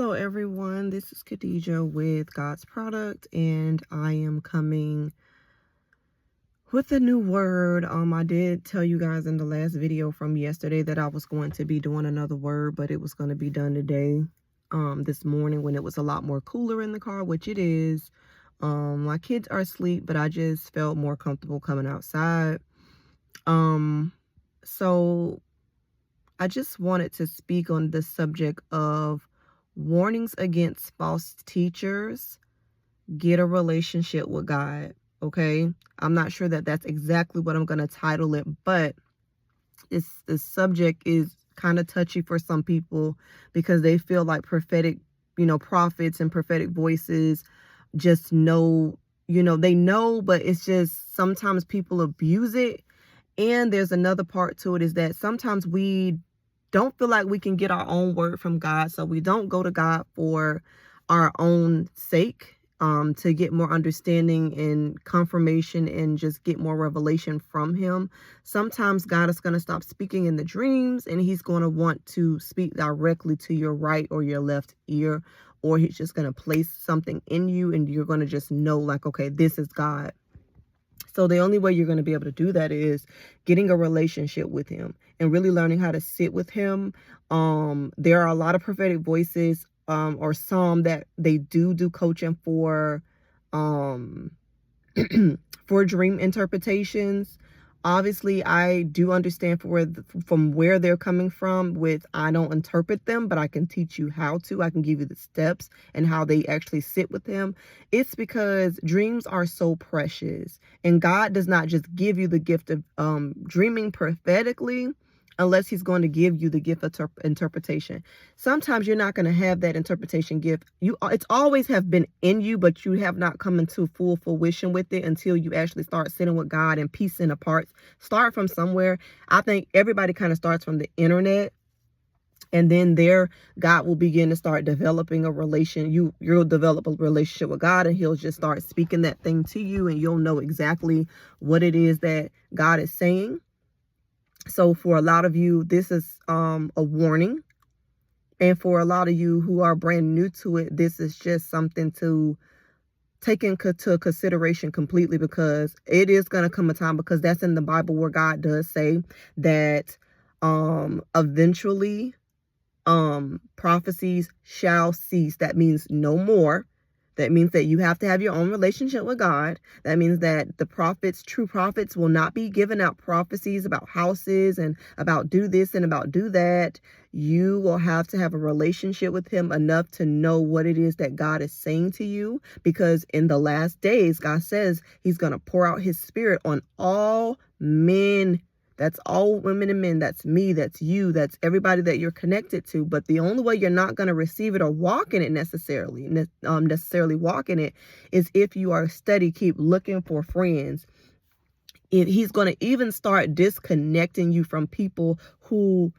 Hello everyone, this is Khadijah with God's Product, and I am coming with a new word. I did tell you guys in the last video from yesterday that I was going to be doing another word, but it was going to be done today, this morning when it was a lot more cooler in the car, which it is. My kids are asleep, but I just felt more comfortable coming outside. So I just wanted to speak on the subject of warnings against false teachers. Get a relationship with God. Okay. I'm not sure that that's exactly what I'm going to title it, but this subject is kind of touchy for some people because they feel like prophetic, prophets and prophetic voices just know, they know, but it's just sometimes people abuse it. And there's another part to it, is that sometimes we don't feel like we can get our own word from God. So we don't go to God for our own sake, to get more understanding and confirmation and just get more revelation from him. Sometimes God is going to stop speaking in the dreams, and he's going to want to speak directly to your right or your left ear, or he's just going to place something in you and you're going to just know, like, okay, this is God. So the only way you're going to be able to do that is getting a relationship with him and really learning how to sit with him. There are a lot of prophetic voices, or some that they do coaching for, for dream interpretations. Obviously, I do understand from where they're coming from with, I don't interpret them, but I can teach you how to. I can give you the steps and how they actually sit with him. It's because dreams are so precious, and God does not just give you the gift of dreaming prophetically unless he's going to give you the gift of interpretation. Sometimes you're not going to have that interpretation gift. It's always have been in you, but you have not come into full fruition with it until you actually start sitting with God and piecing apart. Start from somewhere. I think everybody kind of starts from the internet, and then there God will begin to start developing a relation. You'll develop a relationship with God, and he'll just start speaking that thing to you, and you'll know exactly what it is that God is saying. So for a lot of you, this is a warning. And for a lot of you who are brand new to it, this is just something to take into consideration completely, because it is going to come a time, because that's in the Bible where God does say that eventually prophecies shall cease. That means no more. That means that you have to have your own relationship with God. That means that the prophets, true prophets, will not be giving out prophecies about houses and about do this and about do that. You will have to have a relationship with him enough to know what it is that God is saying to you, because in the last days, God says he's going to pour out his spirit on all men. That's all women and men. That's me. That's you. That's everybody that you're connected to. But the only way you're not going to receive it or walk in it necessarily walk in it, is if you are steady, keep looking for friends. He's going to even start disconnecting you from people who,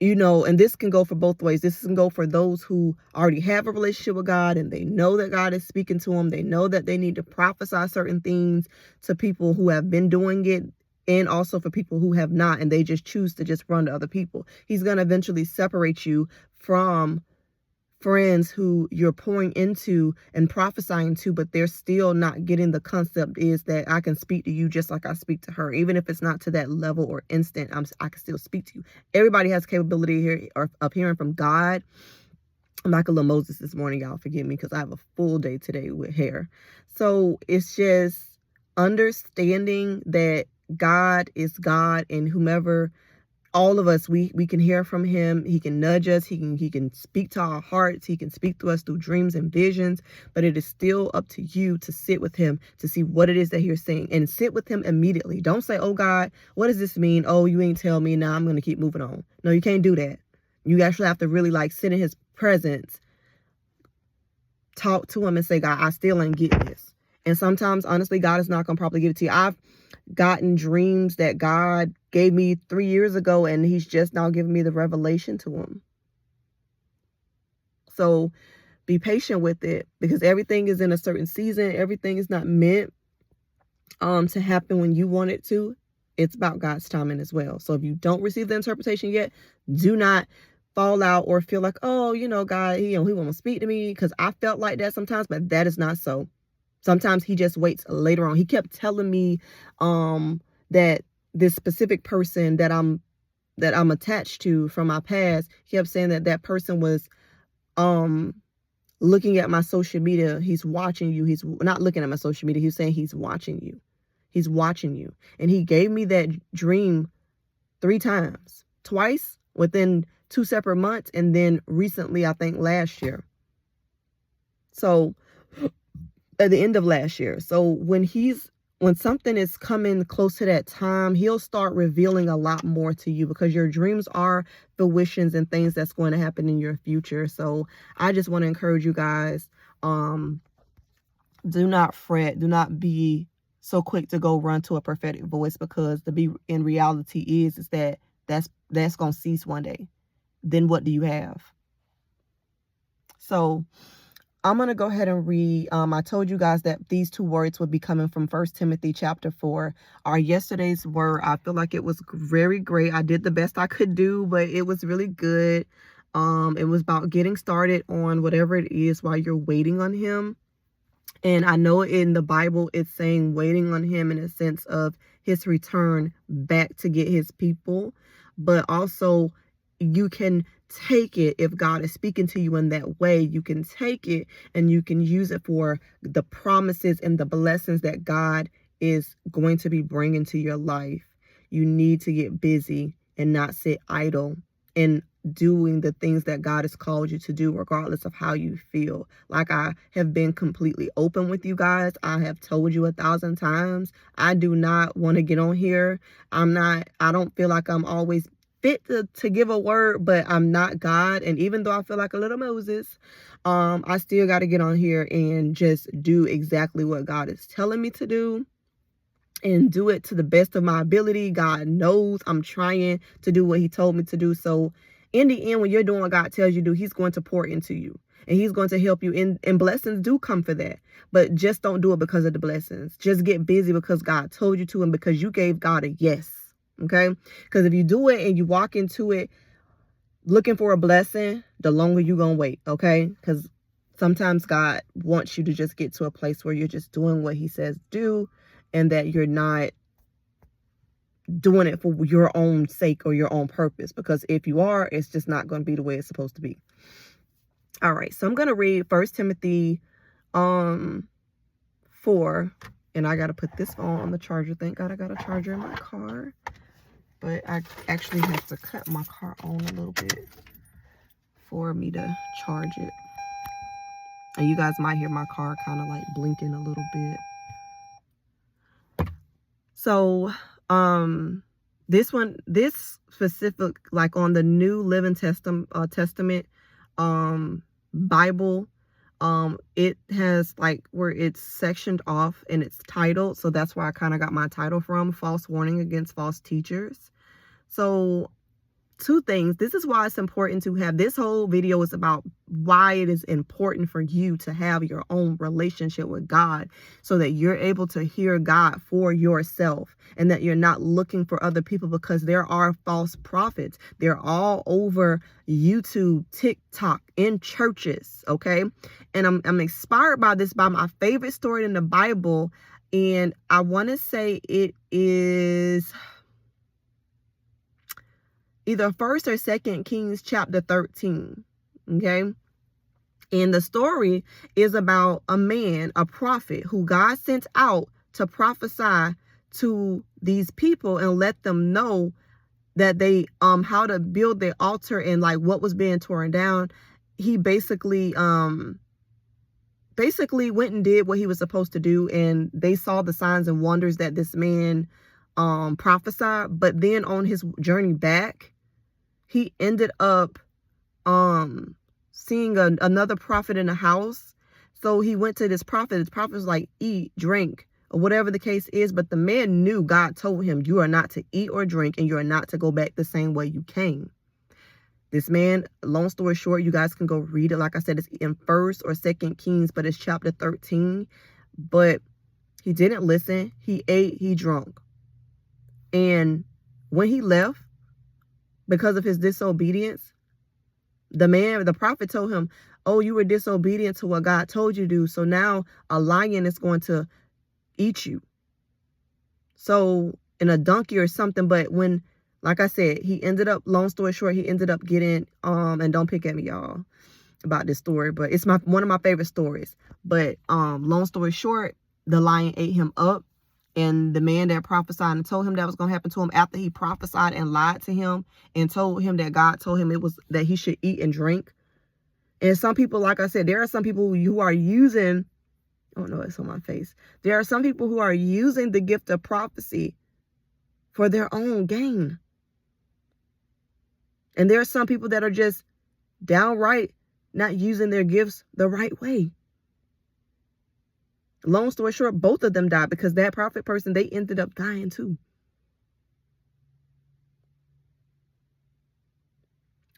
and this can go for both ways. This can go for those who already have a relationship with God and they know that God is speaking to them. They know that they need to prophesy certain things to people who have been doing it, and also for people who have not, and they just choose to just run to other people. He's going to eventually separate you from friends who you're pouring into and prophesying to, but they're still not getting the concept is that I can speak to you just like I speak to her. Even if it's not to that level or instant, I can still speak to you. Everybody has capability here of hearing from God. I'm like a little Moses this morning, y'all. Forgive me, because I have a full day today with hair. So it's just understanding that God is God, and whomever, all of us, we can hear from him. He can nudge us. He can speak to our hearts. He can speak to us through dreams and visions, but it is still up to you to sit with him to see what it is that he's saying, and sit with him immediately. Don't say, oh God, what does this mean? Oh, you ain't tell me. Now I'm going to keep moving on. No, you can't do that. You actually have to really sit in his presence, talk to him and say, God, I still ain't getting this. And sometimes, honestly, God is not going to probably give it to you. I've gotten dreams that God gave me 3 years ago, and he's just now giving me the revelation to them. So be patient with it, because everything is in a certain season. Everything is not meant to happen when you want it to. It's about God's timing as well. So if you don't receive the interpretation yet, do not fall out or feel like, oh, God, he won't speak to me, because I felt like that sometimes, but that is not so. Sometimes he just waits later on. He kept telling me that this specific person that I'm attached to from my past, he kept saying that that person was looking at my social media. He's watching you. He's not looking at my social media. He's saying he's watching you. He's watching you. And he gave me that dream 3 times. Twice within 2 separate months, and then recently, I think last year. So at the end of last year. So when something is coming close to that time, he'll start revealing a lot more to you, because your dreams are fruitions and things that's going to happen in your future. So I just want to encourage you guys, do not fret. Do not be so quick to go run to a prophetic voice, because in reality is that that's going to cease one day. Then what do you have? So I'm going to go ahead and read. I told you guys that these 2 words would be coming from 1 Timothy chapter 4. Our yesterday's word, I feel like it was very great. I did the best I could do, but it was really good. It was about getting started on whatever it is while you're waiting on him. And I know in the Bible, it's saying waiting on him in a sense of his return back to get his people. But also, you can take it, if God is speaking to you in that way, you can take it and you can use it for the promises and the blessings that God is going to be bringing to your life. You need to get busy and not sit idle and doing the things that God has called you to do, regardless of how you feel. Like I have been completely open with you guys. I have told you 1,000 times, I do not want to get on here. I don't feel like I'm always fit to give a word, but I'm not God. And even though I feel like a little Moses, I still got to get on here and just do exactly what God is telling me to do, and do it to the best of my ability. God knows I'm trying to do what he told me to do. So in the end, when you're doing what God tells you to do, he's going to pour into you, and he's going to help you. And blessings do come for that. But just don't do it because of the blessings. Just get busy because God told you to, and because you gave God a yes. Okay? Because if you do it and you walk into it looking for a blessing, the longer you're going to wait. Okay? Because sometimes God wants you to just get to a place where you're just doing what he says do, and that you're not doing it for your own sake or your own purpose. Because if you are, it's just not going to be the way it's supposed to be. All right. So I'm going to read 1 Timothy 4. And I got to put this phone on the charger. Thank God I got a charger in my car. But I actually have to cut my car on a little bit for me to charge it. And you guys might hear my car kind of like blinking a little bit. So, this specific, like on the New Living Testament, Bible, it has like where it's sectioned off and it's titled. So that's where I kind of got my title from, False Warning Against False Teachers. So 2 things. This is why it's important to have, this whole video is about why it is important for you to have your own relationship with God, so that you're able to hear God for yourself, and that you're not looking for other people, because there are false prophets. They're all over YouTube, TikTok, in churches. Okay. And I'm inspired by this, by my favorite story in the Bible. And I want to say it is either 1st or 2nd Kings chapter 13. Okay. And the story is about a man, a prophet, who God sent out to prophesy to these people and let them know that they how to build their altar and like what was being torn down. He basically went and did what he was supposed to do, and they saw the signs and wonders that this man prophesied. But then on his journey back, he ended up seeing another prophet in a house. So he went to this prophet. This prophet was like, eat, drink, or whatever the case is. But the man knew God told him, you are not to eat or drink, and you are not to go back the same way you came. This man, long story short, you guys can go read it. Like I said, it's in 1st or 2nd Kings, but it's chapter 13. But he didn't listen. He ate, he drunk. And when he left, because of his disobedience, The prophet told him, oh, you were disobedient to what God told you to do. So now a lion is going to eat you. So, in a donkey or something. But when, like I said, he ended up, long story short, he ended up getting, and don't pick at me, y'all, about this story, but it's one of my favorite stories. But long story short, the lion ate him up. And the man that prophesied and told him that was going to happen to him, after he prophesied and lied to him and told him that God told him it was that he should eat and drink. And some people, like I said, there are some people who are using, oh no, it's on my face. There are some people who are using the gift of prophecy for their own gain. And there are some people that are just downright not using their gifts the right way. Long story short, both of them died because that prophet person, they ended up dying too.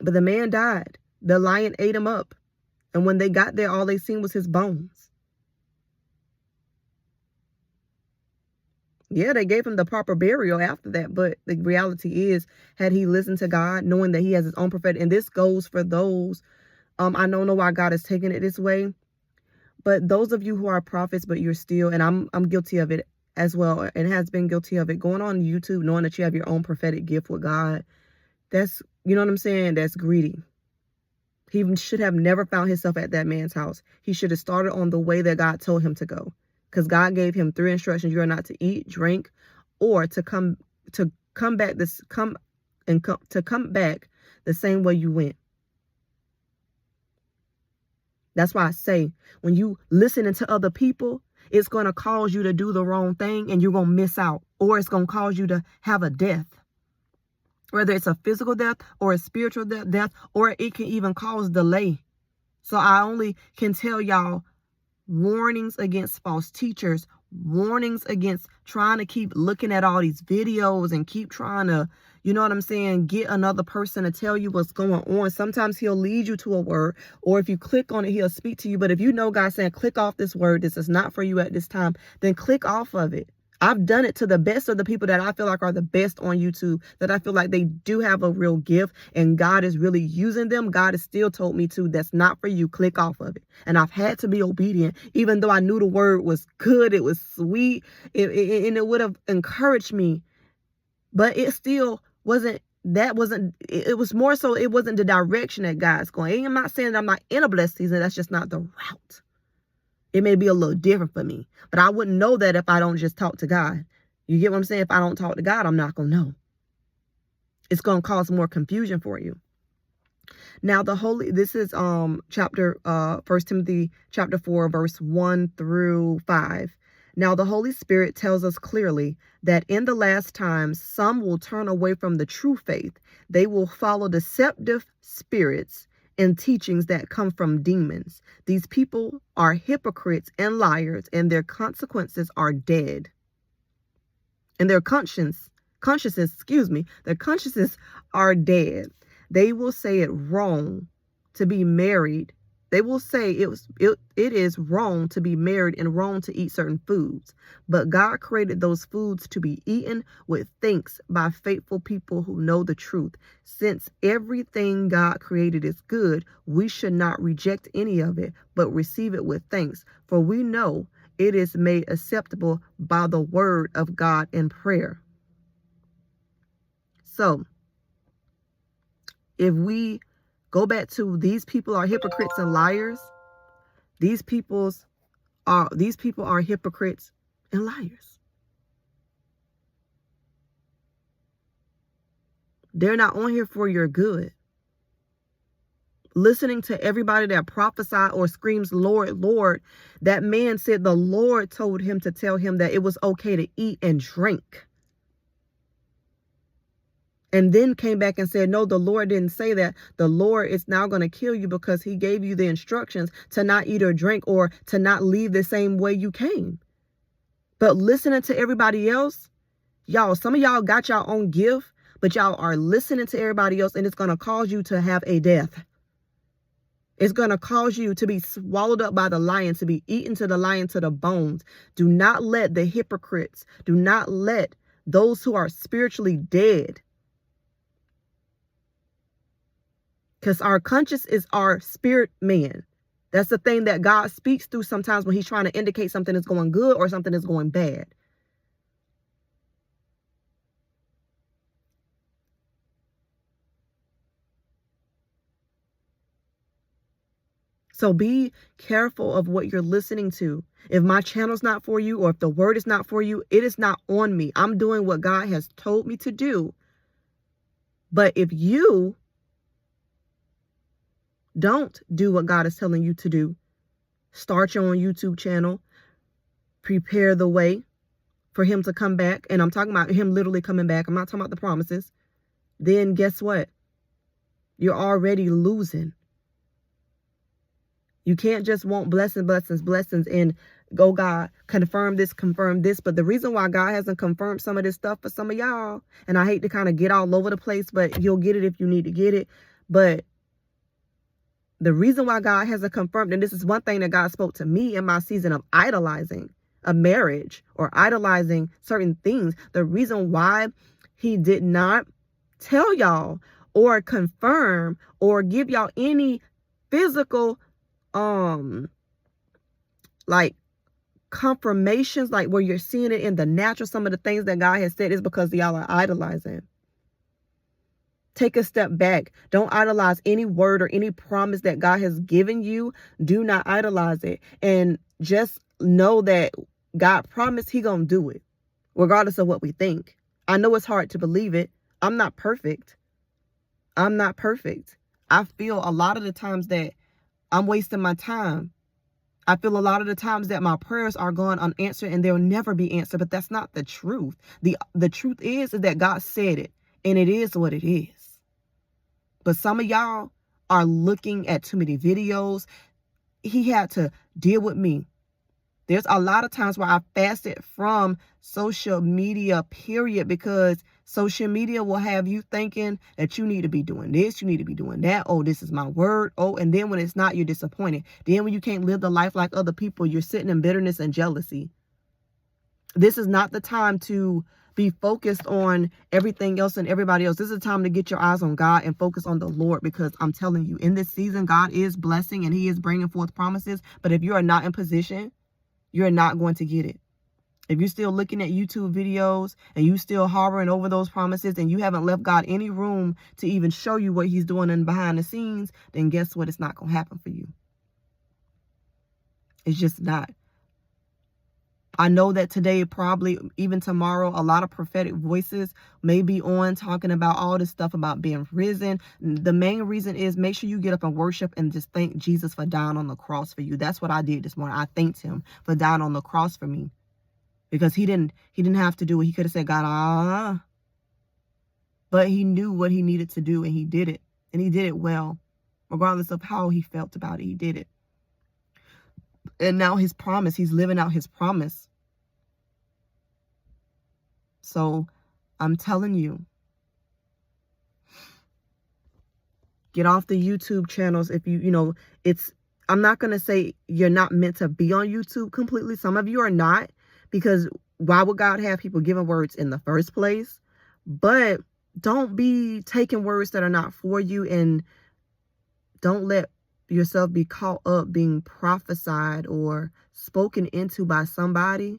But the man died. The lion ate him up. And when they got there, all they seen was his bones. Yeah, they gave him the proper burial after that. But the reality is, had he listened to God, knowing that he has his own prophetic, and this goes for those, I don't know why God is taking it this way. But those of you who are prophets, but you're still, and I'm guilty of it as well, and has been guilty of it, going on YouTube, knowing that you have your own prophetic gift with God, that's, you know what I'm saying, that's greedy. He should have never found himself at that man's house. He should have started on the way that God told him to go. Because God gave him 3 instructions. You are not to eat, drink, or to come back the same way you went. That's why I say, when you listening to other people, it's going to cause you to do the wrong thing and you're going to miss out. Or it's going to cause you to have a death. Whether it's a physical death or a spiritual death, or it can even cause delay. So I only can tell y'all, warnings against false teachers, warnings against trying to keep looking at all these videos and keep trying to, you know what I'm saying, get another person to tell you what's going on. Sometimes he'll lead you to a word, or if you click on it, he'll speak to you. But if you know God's saying, click off this word, this is not for you at this time, then click off of it. I've done it to the best of the people that I feel like are the best on YouTube, that I feel like they do have a real gift and God is really using them. God has still told me to, that's not for you, click off of it. And I've had to be obedient, even though I knew the word was good, it was sweet, and it would have encouraged me. But it still wasn't, it was more so, it wasn't the direction that God's going. I'm not saying that I'm not in a blessed season, that's just not the route. It may be a little different for me, but I wouldn't know that if I don't just talk to God. You get what I'm saying? If I don't talk to God, I'm not going to know. It's going to cause more confusion for you. Now, this is chapter 1 Timothy chapter 4, verse 1 through 5. Now, the Holy Spirit tells us clearly that in the last times, some will turn away from the true faith. They will follow deceptive spirits and teachings that come from demons. These people are hypocrites and liars, and their consequences are dead. And their consciences are dead. They will say it wrong to be married. They will say it is wrong to be married and wrong to eat certain foods. But God created those foods to be eaten with thanks by faithful people who know the truth. Since everything God created is good, we should not reject any of it, but receive it with thanks. For we know it is made acceptable by the word of God in prayer. So, if we go back to these people are hypocrites and liars, these people are hypocrites and liars. They're not on here for your good. Listening to everybody that prophesied or screams, Lord, Lord, that man said the Lord told him to tell him that it was okay to eat and drink. And then came back and said, no, the Lord didn't say that. The Lord is now going to kill you because he gave you the instructions to not eat or drink or to not leave the same way you came. But listening to everybody else, y'all, some of y'all got your own gift, but y'all are listening to everybody else, and it's going to cause you to have a death. It's going to cause you to be swallowed up by the lion, to be eaten to the lion to the bones. Do not let the hypocrites, do not let those who are spiritually dead Because our conscience is our spirit man. That's the thing that God speaks through sometimes when he's trying to indicate something is going good or something is going bad. So be careful of what you're listening to. If my channel's not for you, or if the word is not for you, it is not on me. I'm doing what God has told me to do. But if you don't do what God is telling you to do, start your own YouTube channel, prepare the way for him to come back. And I'm talking about him literally coming back. I'm not talking about the promises. Then guess what? You're already losing. You can't just want blessings, and go, God, confirm this. But the reason why God hasn't confirmed some of this stuff for some of y'all, and I hate to kind of get all over the place, but you'll get it if you need to get it. But the reason why God hasn't confirmed, and this is one thing that God spoke to me in my season of idolizing a marriage or idolizing certain things, the reason why he did not tell y'all or confirm or give y'all any physical like confirmations, like where you're seeing it in the natural, some of the things that God has said, is because y'all are idolizing. Take a step back. Don't idolize any word or any promise that God has given you. Do not idolize it. And just know that God promised he gonna do it, regardless of what we think. I know it's hard to believe it. I'm not perfect. I feel a lot of the times that I'm wasting my time. I feel a lot of the times that my prayers are going unanswered and they'll never be answered, but that's not the truth. The truth is that God said it, and it is what it is. But some of y'all are looking at too many videos. He had to deal with me. There's a lot of times where I fasted from social media, period, because social media will have you thinking that you need to be doing this, you need to be doing that. Oh, this is my word. Oh, and then when it's not, you're disappointed. Then when you can't live the life like other people, you're sitting in bitterness and jealousy. This is not the time to be focused on everything else and everybody else. This is the time to get your eyes on God and focus on the Lord, because I'm telling you, in this season, God is blessing and he is bringing forth promises. But if you are not in position, you're not going to get it. If you're still looking at YouTube videos and you still harboring over those promises and you haven't left God any room to even show you what he's doing in behind the scenes, then guess what? It's not going to happen for you. It's just not. I know that today, probably even tomorrow, a lot of prophetic voices may be on talking about all this stuff about being risen. The main reason is make sure you get up and worship and just thank Jesus for dying on the cross for you. That's what I did this morning. I thanked him for dying on the cross for me, because he didn't have to do it. He could have said, God, but he knew what he needed to do, and he did it, and he did it well, regardless of how he felt about it. He did it. And now his promise, he's living out his promise. So I'm telling you, get off the YouTube channels. If I'm not going to say you're not meant to be on YouTube completely. Some of you are not, because why would God have people giving words in the first place? But don't be taking words that are not for you, and don't let yourself be caught up being prophesied or spoken into by somebody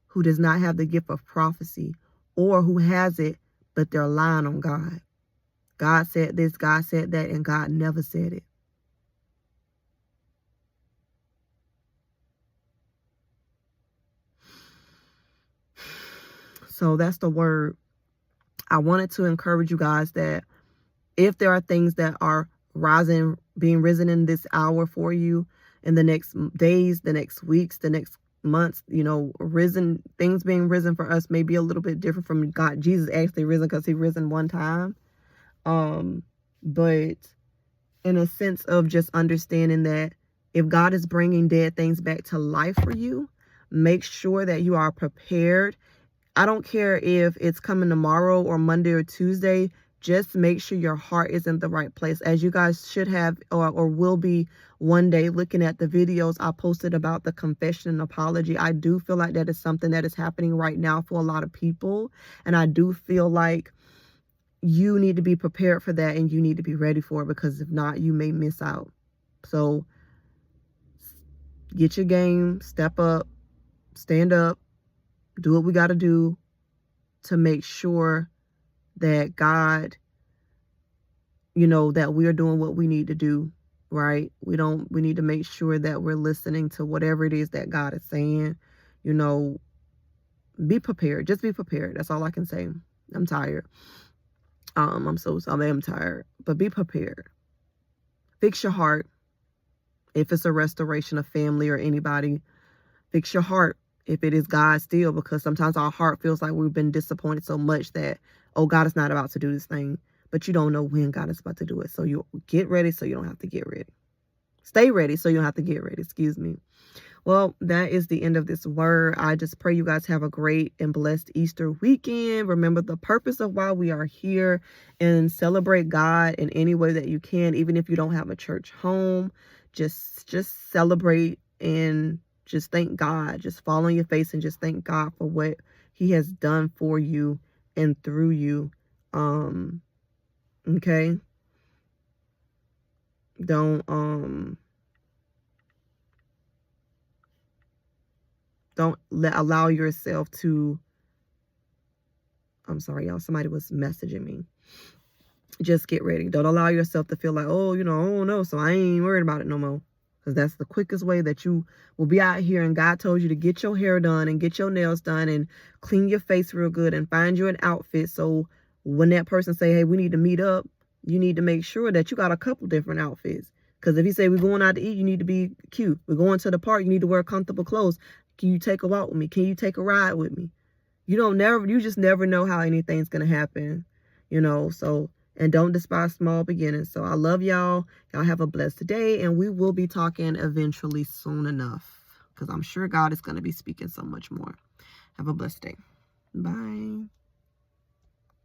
who does not have the gift of prophecy, or who has it but they're lying on God. God said this, God said that, and God never said it. So that's the word. I wanted to encourage you guys that if there are things that are being risen in this hour for you, in the next days, the next weeks, the next months, things being risen for us may be a little bit different from God. Jesus actually risen because he risen one time. But in a sense of just understanding that if God is bringing dead things back to life for you, make sure that you are prepared. I don't care if it's coming tomorrow or Monday or Tuesday. Just make sure your heart is in the right place, as you guys should have or will be one day looking at the videos I posted about the confession and apology. I do feel like that is something that is happening right now for a lot of people. And I do feel like you need to be prepared for that, and you need to be ready for it, because if not, you may miss out. So get your game, step up, stand up, do what we got to do to make sure that God, that we are doing what we need to do, right? We need to make sure that we're listening to whatever it is that God is saying. Be prepared. Just be prepared. That's all I can say. I'm tired. I'm so sorry. I'm tired. But be prepared. Fix your heart. If it's a restoration of family or anybody, fix your heart. If it is God still, because sometimes our heart feels like we've been disappointed so much that, oh, God is not about to do this thing. But you don't know when God is about to do it. So you get ready so you don't have to get ready. Stay ready so you don't have to get ready. Excuse me. Well, that is the end of this word. I just pray you guys have a great and blessed Easter weekend. Remember the purpose of why we are here, and celebrate God in any way that you can, even if you don't have a church home. Just celebrate and just thank God. Just fall on your face and just thank God for what He has done for you and through you. Okay? Don't allow yourself to, I'm sorry, y'all, somebody was messaging me. Just get ready. Don't allow yourself to feel like, oh, I don't know, so I ain't worried about it no more. Because that's the quickest way that you will be out here, and God told you to get your hair done and get your nails done and clean your face real good and find you an outfit. So when that person say, hey, we need to meet up, you need to make sure that you got a couple different outfits. Because if he say we're going out to eat, you need to be cute. We're going to the park, you need to wear comfortable clothes. Can you take a walk with me? Can you take a ride with me? You just never know how anything's going to happen, so, and don't despise small beginnings. So I love y'all. Y'all have a blessed day, and we will be talking eventually soon enough, because I'm sure God is going to be speaking so much more. Have a blessed day. Bye.